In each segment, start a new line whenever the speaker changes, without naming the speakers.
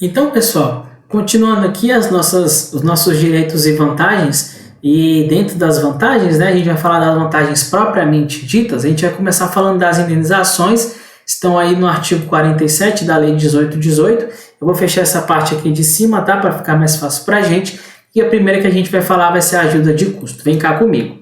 Então, pessoal, continuando aqui os nossos direitos e vantagens, e dentro das vantagens, né, a gente vai falar das vantagens propriamente ditas, a gente vai começar falando das indenizações, estão aí no artigo 47 da Lei 1818, eu vou fechar essa parte aqui de cima, tá, para ficar mais fácil para a gente, e a primeira que a gente vai falar vai ser a ajuda de custo, vem cá comigo.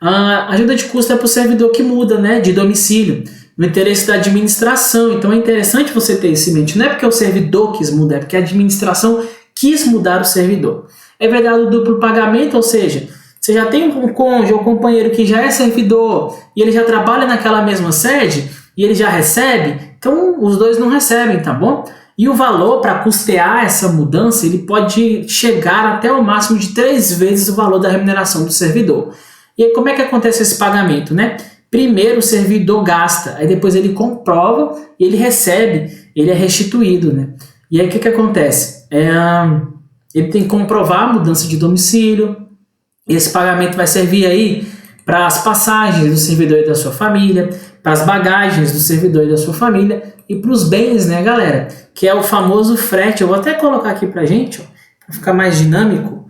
A ajuda de custo é para o servidor que muda, né, de domicílio, no interesse da administração. Então é interessante você ter isso em mente. Não é porque o servidor quis mudar, é porque a administração quis mudar o servidor. É verdade o duplo pagamento, ou seja, você já tem um cônjuge ou companheiro que já é servidor e ele já trabalha naquela mesma sede e ele já recebe, então os dois não recebem, tá bom? E o valor para custear essa mudança, ele pode chegar até o máximo de 3 vezes o valor da remuneração do servidor. E aí, como é que acontece esse pagamento, né? Primeiro o servidor gasta, aí depois ele comprova e ele recebe, ele é restituído, né? E aí o que acontece? Ele tem que comprovar a mudança de domicílio, esse pagamento vai servir aí para as passagens do servidor e da sua família, para as bagagens do servidor e da sua família e para os bens, né, galera? Que é o famoso frete. Eu vou até colocar aqui para gente, para ficar mais dinâmico,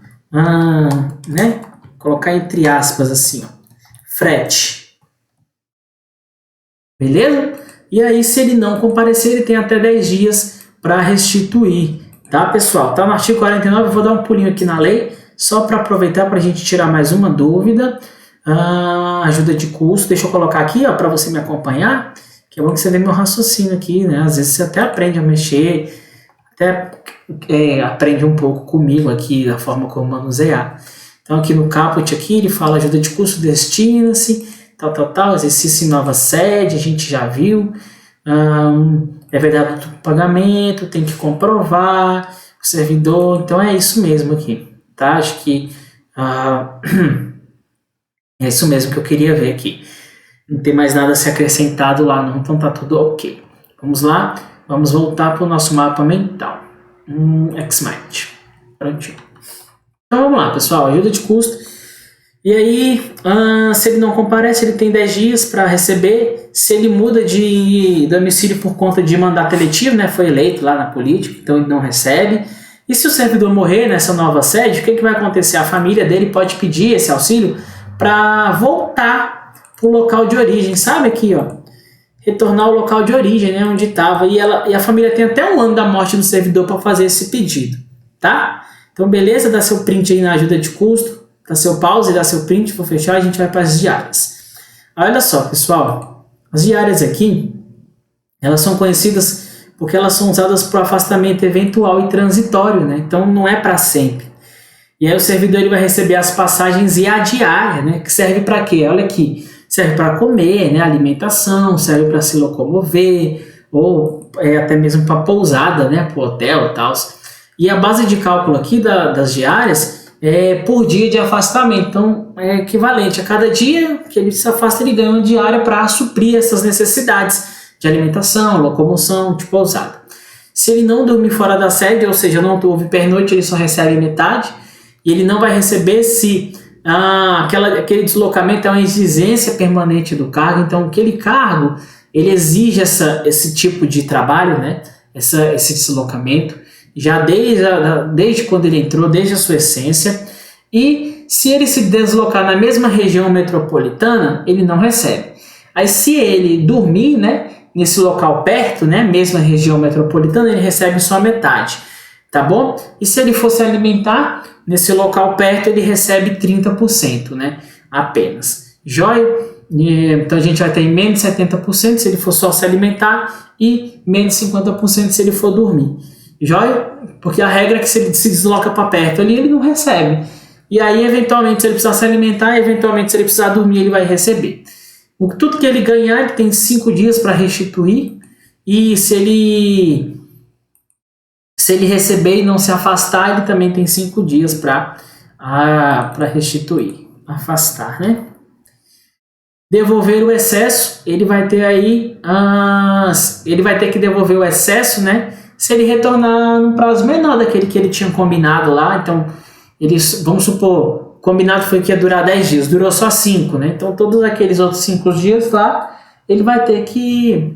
né? Colocar entre aspas assim, ó, frete. Beleza? E aí, se ele não comparecer, ele tem até 10 dias para restituir, tá, pessoal? Tá no artigo 49, eu vou dar um pulinho aqui na lei, só para aproveitar para a gente tirar mais uma dúvida. Ajuda de custo, deixa eu colocar aqui, ó, para você me acompanhar, que é bom que você vê meu raciocínio aqui, né? Às vezes você até aprende a mexer, até aprende um pouco comigo aqui, da forma como manusear. Então, aqui no caput, aqui, ele fala ajuda de custo destina-se, tal, exercício em nova sede, a gente já viu, é verdade do pagamento, tem que comprovar, o servidor, então é isso mesmo aqui, tá? Acho que é isso mesmo que eu queria ver aqui. Não tem mais nada a ser acrescentado lá não, então tá tudo ok. Vamos lá, vamos voltar para o nosso mapa mental. Xmind. Prontinho. Então vamos lá, pessoal, ajuda de custo. E aí, se ele não comparece, ele tem 10 dias para receber. Se ele muda de domicílio por conta de mandato eletivo, né, foi eleito lá na política, então ele não recebe. E se o servidor morrer nessa nova sede, o que vai acontecer? A família dele pode pedir esse auxílio para voltar para o local de origem, sabe aqui, ó, retornar ao local de origem, né, onde estava. E a família tem até 1 ano da morte do servidor para fazer esse pedido, tá? Então, beleza, dá seu print aí na ajuda de custo. Dá seu pause, dá seu print, vou fechar, a gente vai para as diárias. Olha só, pessoal, as diárias aqui, elas são conhecidas porque elas são usadas para afastamento eventual e transitório, né? Então não é para sempre. E aí o servidor ele vai receber as passagens e a diária, né? Que serve para quê? Olha aqui, serve para comer, né? Alimentação, serve para se locomover, ou até mesmo para pousada, né? Para o hotel e tal. E a base de cálculo aqui das diárias por dia de afastamento, então é equivalente a cada dia que ele se afasta, ele ganha uma diária para suprir essas necessidades de alimentação, locomoção, de pousada. Se ele não dormir fora da sede, ou seja, não houve pernoite, ele só recebe metade, e ele não vai receber se aquele deslocamento é uma exigência permanente do cargo, então aquele cargo ele exige esse tipo de trabalho, né? Esse deslocamento, já desde quando ele entrou, desde a sua essência, e se ele se deslocar na mesma região metropolitana, ele não recebe. Aí se ele dormir, né, nesse local perto, né, mesma região metropolitana, ele recebe só metade, tá bom? E se ele for se alimentar nesse local perto, ele recebe 30%, né, apenas. Joia? Então a gente vai ter menos de 70% se ele for só se alimentar e menos de 50% se ele for dormir. Joia? Porque a regra é que se ele se desloca para perto ali, ele não recebe. E aí, eventualmente, se ele precisar se alimentar, eventualmente, se ele precisar dormir, ele vai receber. Tudo que ele ganhar, ele tem 5 dias para restituir. E se ele receber e não se afastar, ele também tem 5 dias para restituir. Afastar, né? Devolver o excesso, ele vai ter aí... ele vai ter que devolver o excesso, né? Se ele retornar num prazo menor daquele que ele tinha combinado lá, então, vamos supor, combinado foi que ia durar 10 dias, durou só 5, né? Então, todos aqueles outros 5 dias lá, ele vai ter que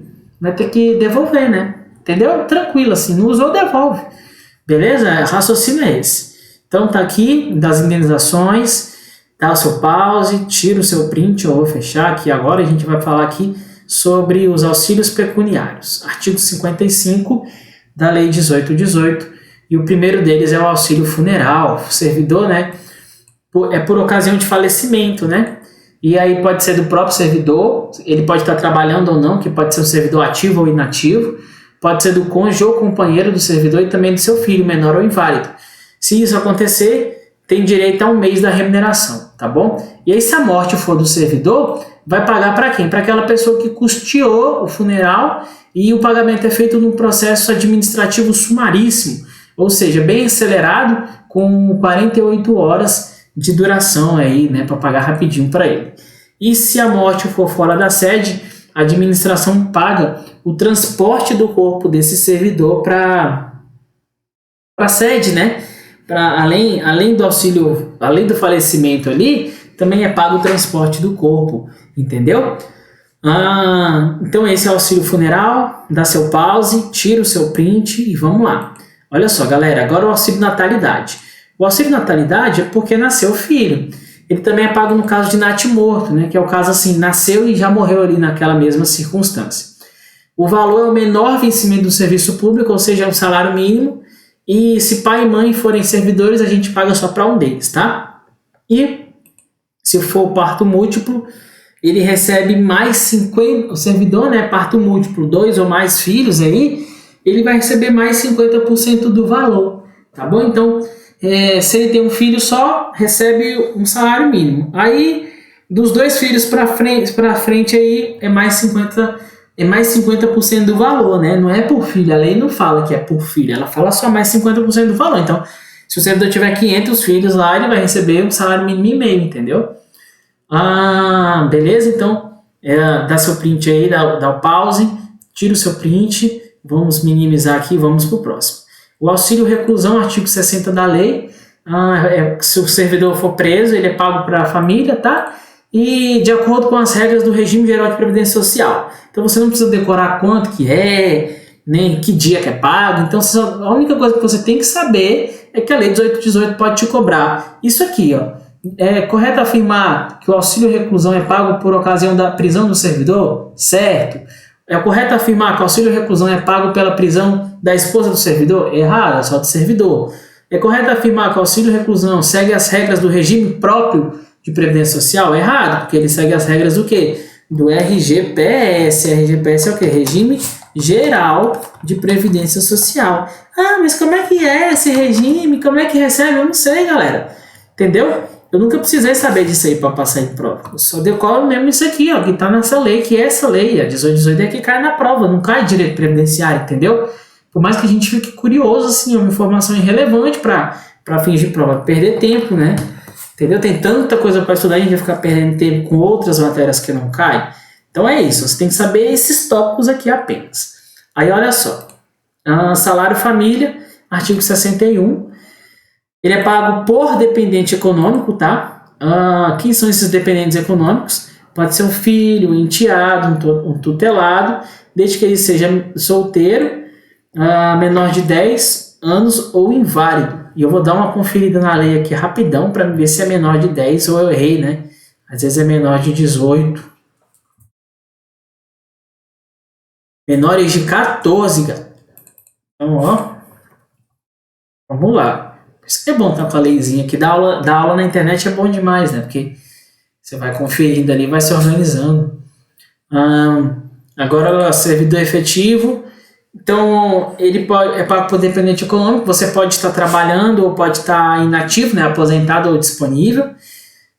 devolver, né? Entendeu? Tranquilo, assim, não usou, devolve. Beleza? Raciocínio é esse. Então tá aqui das indenizações, dá o seu pause, tira o seu print, eu vou fechar aqui agora, a gente vai falar aqui sobre os auxílios pecuniários. Artigo 55 da Lei 1818, e o primeiro deles é o auxílio funeral. O servidor, né, é por ocasião de falecimento, né? E aí pode ser do próprio servidor, ele pode estar trabalhando ou não, que pode ser um servidor ativo ou inativo, pode ser do cônjuge ou companheiro do servidor e também do seu filho, menor ou inválido. Se isso acontecer, tem direito a 1 mês da remuneração, tá bom? E aí, se a morte for do servidor, vai pagar para quem? Para aquela pessoa que custeou o funeral, e o pagamento é feito num processo administrativo sumaríssimo, ou seja, bem acelerado, com 48 horas de duração aí, né, para pagar rapidinho para ele. E se a morte for fora da sede, a administração paga o transporte do corpo desse servidor para a sede, né? Além do auxílio, além do falecimento ali, também é pago o transporte do corpo, entendeu? Então esse é o auxílio funeral, dá seu pause, tira o seu print e vamos lá. Olha só, galera, agora o auxílio natalidade. O auxílio natalidade é porque nasceu o filho. Ele também é pago no caso de natimorto, né? Que é o caso assim, nasceu e já morreu ali naquela mesma circunstância. O valor é o menor vencimento do serviço público, ou seja, é um salário mínimo. E se pai e mãe forem servidores, a gente paga só para um deles, tá? E se for parto múltiplo, ele recebe mais 50%, o servidor, né, parto múltiplo, 2 ou mais filhos aí, ele vai receber mais 50% do valor, tá bom? Então, se ele tem um filho só, recebe um salário mínimo. Aí, dos 2 filhos para frente aí, é mais 50% do valor, né? Não é por filho, a lei não fala que é por filho, ela fala só mais 50% do valor. Então, se o servidor tiver 500 filhos lá, ele vai receber um salário mínimo e meio, entendeu? Beleza? Então, dá seu print aí, dá o pause, tira o seu print, vamos minimizar aqui e vamos para o próximo. O auxílio reclusão, artigo 60 da lei, se o servidor for preso, ele é pago para a família, tá? E de acordo com as regras do regime geral de previdência social. Então você não precisa decorar quanto que é, nem que dia que é pago. Então a única coisa que você tem que saber é que a lei 1818 pode te cobrar isso aqui, ó. É correto afirmar que o auxílio reclusão é pago por ocasião da prisão do servidor? Certo. É correto afirmar que o auxílio reclusão é pago pela prisão da esposa do servidor? Errado, é só do servidor. É correto afirmar que o auxílio reclusão segue as regras do regime próprio de previdência social? Errado, porque ele segue as regras do quê? Do RGPS. RGPS é o quê? Regime Geral de Previdência Social. Mas como é que é esse regime? Como é que recebe? Eu não sei, galera. Entendeu? Eu nunca precisei saber disso aí para passar em prova. Eu só decoro mesmo isso aqui, ó, que tá nessa lei, que é essa lei. A 1818 é que cai na prova, não cai direito previdenciário, entendeu? Por mais que a gente fique curioso, assim, é uma informação irrelevante para fins de prova. Perder tempo, né? Entendeu? Tem tanta coisa para estudar, a gente vai ficar perdendo tempo com outras matérias que não caem. Então é isso, você tem que saber esses tópicos aqui apenas. Aí olha só, salário família, artigo 61, ele é pago por dependente econômico, tá? Quem são esses dependentes econômicos? Pode ser um filho, um enteado, um tutelado, desde que ele seja solteiro, menor de 10 anos ou inválido. E eu vou dar uma conferida na lei aqui rapidão para ver se é menor de 10 ou eu errei, né? Às vezes é menor de 18. Menores de 14, cara. Então, ó. Vamos lá. Por isso que é bom estar com a leizinha aqui. Dar aula na internet é bom demais, né? Porque você vai conferindo ali, vai se organizando. Agora, servidor efetivo. Então, ele é pago por dependente econômico. Você pode estar trabalhando ou pode estar inativo, né? Aposentado ou disponível.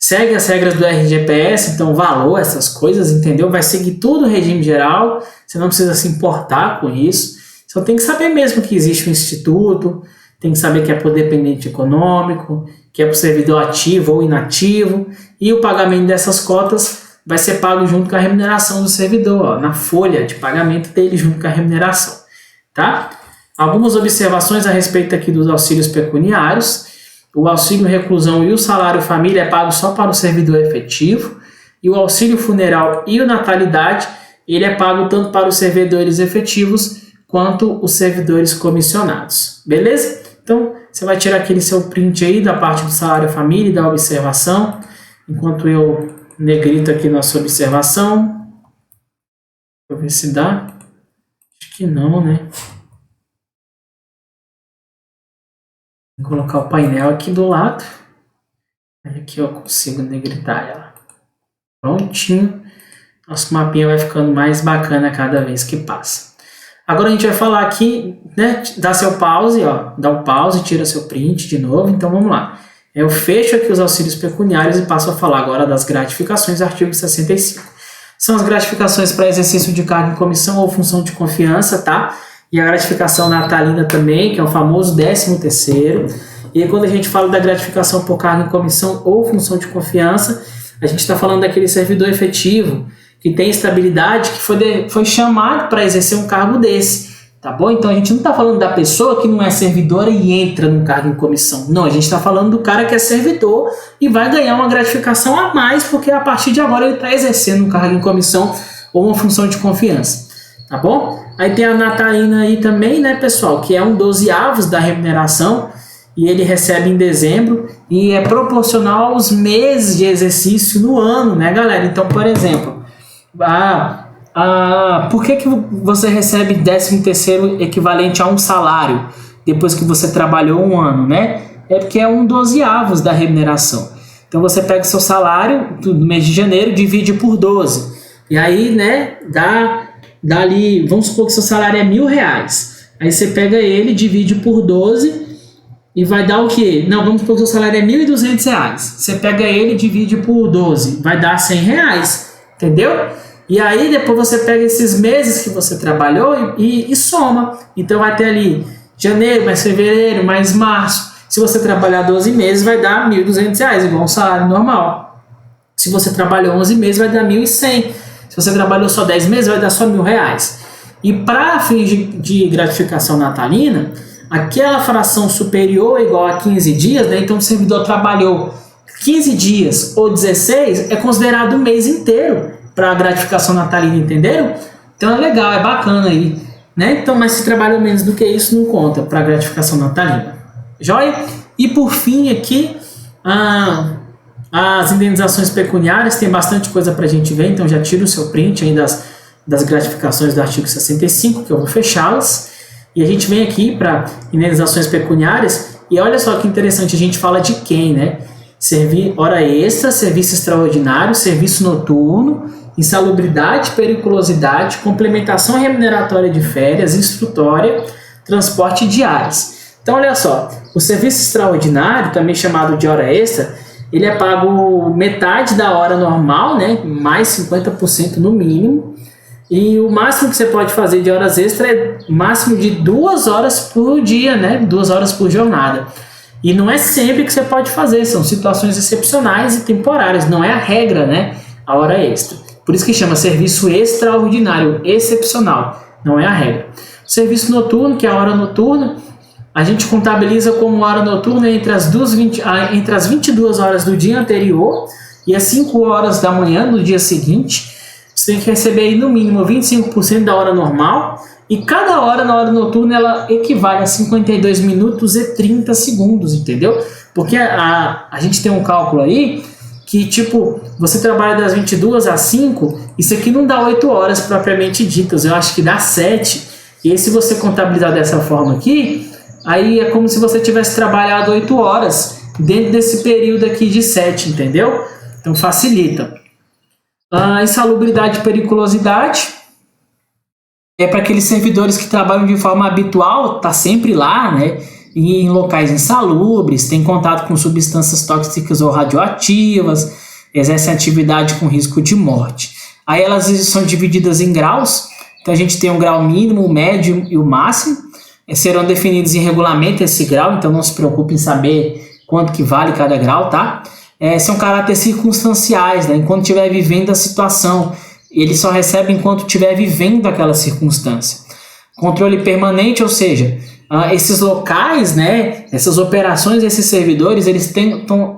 Segue as regras do RGPS, então valor, essas coisas, entendeu? Vai seguir tudo o regime geral. Você não precisa se importar com isso. Só tem que saber mesmo que existe um instituto. Tem que saber que é por dependente econômico, que é por servidor ativo ou inativo, e o pagamento dessas cotas vai ser pago junto com a remuneração do servidor, ó, na folha de pagamento dele junto com a remuneração, tá? Algumas observações a respeito aqui dos auxílios pecuniários. O auxílio reclusão e o salário família é pago só para o servidor efetivo, e o auxílio funeral e o natalidade, ele é pago tanto para os servidores efetivos quanto os servidores comissionados, beleza? Então, você vai tirar aquele seu print aí da parte do salário família e da observação, enquanto eu negrito aqui nossa observação. Deixa eu ver se dá. Acho que não, né? Vou colocar o painel aqui do lado. Aí aqui eu consigo negritar ela. Prontinho. Nosso mapinha vai ficando mais bacana cada vez que passa. Agora a gente vai falar aqui, né? Dá seu pause, ó. Dá um pause, tira seu print de novo. Então vamos lá. Eu fecho aqui os auxílios pecuniários e passo a falar agora das gratificações, artigo 65. São as gratificações para exercício de cargo em comissão ou função de confiança, tá? E a gratificação natalina também, que é o famoso 13º. E aí, quando a gente fala da gratificação por cargo em comissão ou função de confiança, a gente está falando daquele servidor efetivo que tem estabilidade, que foi chamado para exercer um cargo desse, tá bom? Então a gente não está falando da pessoa que não é servidora e entra num cargo em comissão. Não, a gente está falando do cara que é servidor e vai ganhar uma gratificação a mais, porque a partir de agora ele está exercendo um cargo em comissão ou uma função de confiança, tá bom? Aí tem a natalina aí também, né, pessoal, que é um 12avos da remuneração, e ele recebe em dezembro e é proporcional aos meses de exercício no ano, né, galera? Então, por exemplo, por que você recebe 13º equivalente a um salário depois que você trabalhou um ano, né? É porque é um 12avos da remuneração. Então você pega seu salário do mês de janeiro, divide por 12. E aí, né, dá ali, vamos supor que seu salário é R$1.000. Aí você pega ele, divide por 12 e vai dar o quê? Não, vamos supor que seu salário é R$1.200. Você pega ele, divide por 12, vai dar R$100. Entendeu? E aí depois você pega esses meses que você trabalhou e soma. Então vai ter ali janeiro, mais fevereiro, mais março. Se você trabalhar 12 meses, vai dar R$1.200, igual um salário normal. Se você trabalhou 11 meses, vai dar R$1.100. Se você trabalhou só 10 meses, vai dar só R$1.000. E para fins de gratificação natalina, aquela fração superior ou igual a 15 dias, né? Então o servidor trabalhou 15 dias ou 16, é considerado o mês inteiro para a gratificação natalina, entenderam? Então é legal, é bacana aí, né? Então, mas se trabalha menos do que isso, não conta para a gratificação natalina. Joia? E por fim aqui, as indenizações pecuniárias, tem bastante coisa para a gente ver, então já tira o seu print aí das gratificações do artigo 65, que eu vou fechá-las. E a gente vem aqui para indenizações pecuniárias, e olha só que interessante, a gente fala de quem, né? Hora extra, serviço extraordinário, serviço noturno, insalubridade, periculosidade, complementação remuneratória de férias, instrutória, transporte e diárias. Então, olha só, o serviço extraordinário, também chamado de hora extra, ele é pago metade da hora normal, né, mais 50% no mínimo, e o máximo que você pode fazer de horas extras é máximo de 2 horas por dia, né, 2 horas por jornada. E não é sempre que você pode fazer, são situações excepcionais e temporárias, não é a regra, né? A hora extra. Por isso que chama serviço extraordinário, excepcional, não é a regra. O serviço noturno, que é a hora noturna, a gente contabiliza como hora noturna entre as 22 horas do dia anterior e as 5 horas da manhã do dia seguinte. Você tem que receber aí no mínimo 25% da hora normal. E cada hora na hora noturna ela equivale a 52 minutos e 30 segundos, entendeu? Porque a gente tem um cálculo aí que, tipo, você trabalha das 22 às 5, isso aqui não dá 8 horas propriamente ditas, eu acho que dá 7. E aí, se você contabilizar dessa forma aqui, aí é como se você tivesse trabalhado 8 horas dentro desse período aqui de 7, entendeu? Então facilita. A insalubridade e periculosidade é para aqueles servidores que trabalham de forma habitual, tá sempre lá, né? E em locais insalubres, tem contato com substâncias tóxicas ou radioativas, exercem atividade com risco de morte. Aí elas são divididas em graus, então a gente tem um grau mínimo, o médio e o máximo, serão definidos em regulamento esse grau, então não se preocupe em saber quanto que vale cada grau, tá? São caráteres circunstanciais, né? Enquanto estiver vivendo a situação, ele só recebe enquanto estiver vivendo aquela circunstância. Controle permanente, ou seja, esses locais, né, essas operações, esses servidores,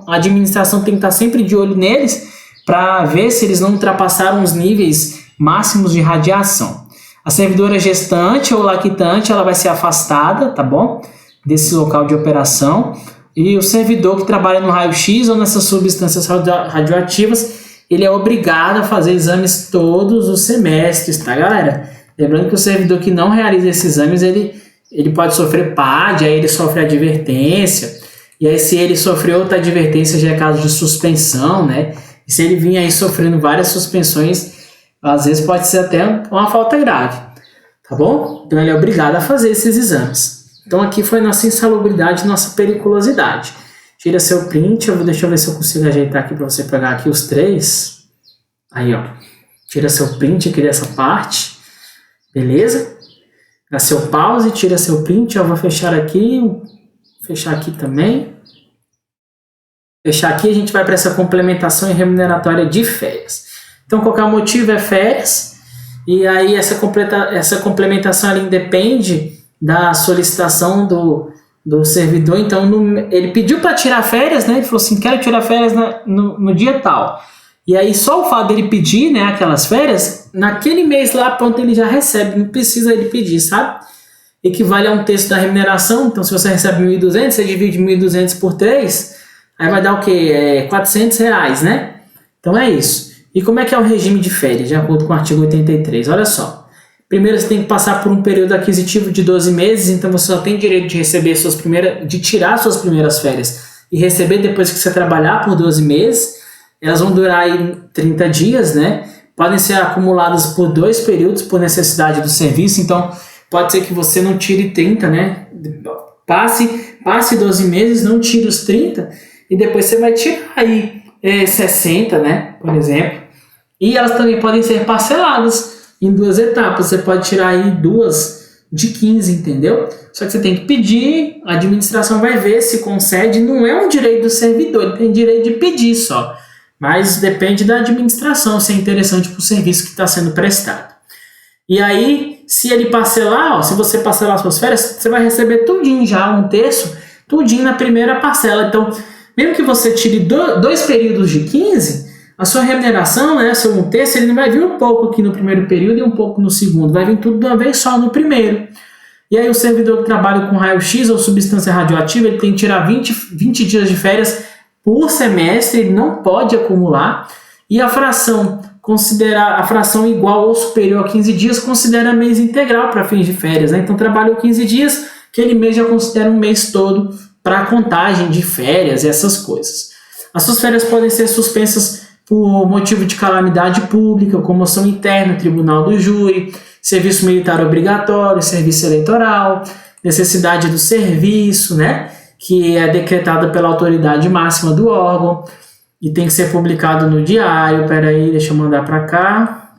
a administração tem que estar sempre de olho neles para ver se eles não ultrapassaram os níveis máximos de radiação. A servidora gestante ou lactante, ela vai ser afastada, tá bom? desse local de operação. E o servidor que trabalha no raio-x ou nessas substâncias radioativas, ele é obrigado a fazer exames todos os semestres, tá, galera? Lembrando que o servidor que não realiza esses exames, ele pode sofrer PAD, aí ele sofre advertência, e aí se ele sofrer outra advertência já é caso de suspensão, né? E se ele vir aí sofrendo várias suspensões, às vezes pode ser até uma falta grave, tá bom? Então ele é obrigado a fazer esses exames. Então aqui foi nossa insalubridade, nossa periculosidade. Tira seu print, deixa eu ver se eu consigo ajeitar aqui para você pegar aqui os 3. Aí, ó. Tira seu print aqui dessa parte. Beleza? Dá seu pause, tira seu print. Eu vou fechar aqui também. Fechar aqui, a gente vai para essa complementação e remuneratória de férias. Então, qualquer motivo é férias. E aí, essa complementação ela independe da solicitação do servidor. Então, ele pediu para tirar férias, né? Ele falou assim, quero tirar férias no dia tal. E aí, só o fato dele pedir, né, aquelas férias, naquele mês lá, pronto, ele já recebe. Não precisa ele pedir, sabe? Equivale a um terço da remuneração. Então, se você recebe 1.200, você divide 1.200 por 3, aí vai dar o quê? R$400, né? Então, é isso. E como é que é o regime de férias, de acordo com o artigo 83? Olha só. Primeiro, você tem que passar por um período aquisitivo de 12 meses, então você só tem direito de receber de tirar suas primeiras férias e receber depois que você trabalhar por 12 meses. Elas vão durar aí 30 dias, né? Podem ser acumuladas por 2 períodos por necessidade do serviço, então pode ser que você não tire 30, né? Passe 12 meses, não tire os 30 e depois você vai tirar aí 60, né? Por exemplo. E elas também podem ser parceladas em 2 etapas, você pode tirar aí 2 de 15, entendeu? Só que você tem que pedir, a administração vai ver se concede, não é um direito do servidor, ele tem direito de pedir só, mas depende da administração, se é interessante para o serviço que está sendo prestado. E aí, se ele parcelar, se você parcelar suas férias, você vai receber tudinho já, um terço, tudinho na primeira parcela. Então, mesmo que você tire 2 períodos de 15, a sua remuneração, né, seu um terço, ele não vai vir um pouco aqui no primeiro período e um pouco no segundo, vai vir tudo de uma vez só no primeiro. E aí o servidor que trabalha com raio-x ou substância radioativa, ele tem que tirar 20 dias de férias por semestre, ele não pode acumular, e a fração igual ou superior a 15 dias considera mês integral para fins de férias, né? Então trabalhou 15 dias, aquele mês já considera um mês todo para contagem de férias e essas coisas. As suas férias podem ser suspensas por motivo de calamidade pública, comoção interna, tribunal do júri, serviço militar obrigatório, serviço eleitoral, necessidade do serviço, né, que é decretada pela autoridade máxima do órgão e tem que ser publicado no diário. Peraí, deixa eu mandar para cá.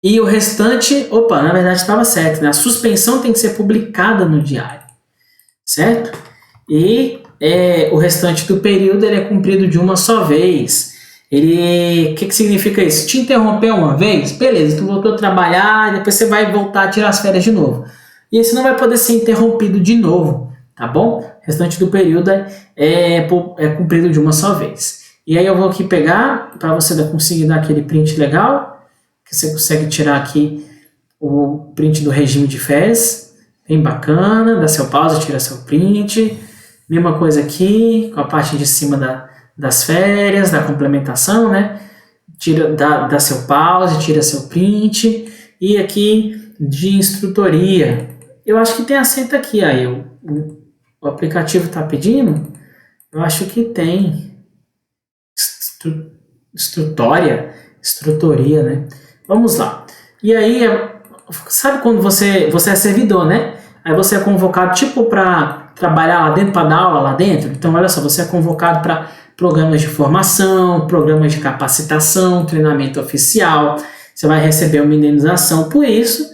E o restante, na verdade estava certo, né? A suspensão tem que ser publicada no diário, certo? E o restante do período ele é cumprido de uma só vez. O que significa isso? Te interrompeu uma vez? Beleza, tu voltou a trabalhar, depois você vai voltar a tirar as férias de novo. E esse não vai poder ser interrompido de novo, tá bom? O restante do período é cumprido de uma só vez. E aí eu vou aqui pegar, para você conseguir dar aquele print legal, que você consegue tirar aqui o print do regime de férias, bem bacana, dá seu pause, tira seu print. Mesma coisa aqui, com a parte de cima das férias, da complementação, né? Dá seu pause, tira seu print. E aqui de instrutoria. Eu acho que tem acento aqui, aí o aplicativo está pedindo? Eu acho que tem. Instrutoria, né? Vamos lá. E aí, sabe quando você é servidor, né? Aí você é convocado tipo para trabalhar lá dentro, para dar aula lá dentro. Então, olha só, você é convocado para programas de formação, programas de capacitação, treinamento oficial. Você vai receber uma indenização por isso,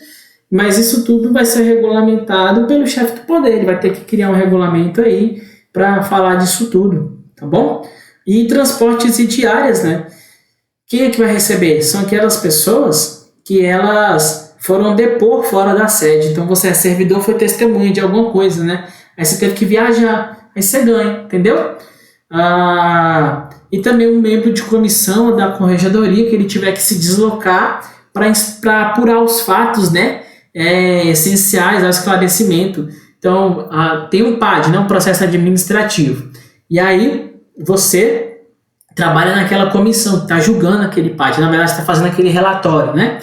mas isso tudo vai ser regulamentado pelo chefe do poder. Ele vai ter que criar um regulamento aí para falar disso tudo, tá bom? E transportes e diárias, né? Quem é que vai receber? São aquelas pessoas que elas foram depor fora da sede. Então você é servidor, foi testemunha de alguma coisa, né? Aí você teve que viajar, aí você ganha, entendeu? E também um membro de comissão da corregedoria que ele tiver que se deslocar para apurar os fatos, né, essenciais ao esclarecimento Então, tem um PAD, né, um processo administrativo. E aí, você trabalha naquela comissão que está julgando aquele PAD. Na verdade, está fazendo aquele relatório, né?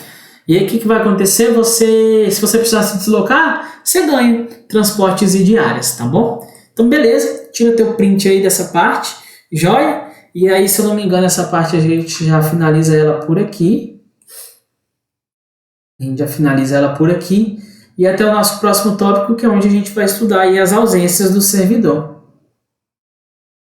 E aí, o que vai acontecer? Se você precisar se deslocar, você ganha transportes e diárias, tá bom? Então, beleza. Tira teu print aí dessa parte. Joia? E aí, se eu não me engano, essa parte a gente já finaliza ela por aqui. A gente já finaliza ela por aqui. E até o nosso próximo tópico, que é onde a gente vai estudar aí as ausências do servidor.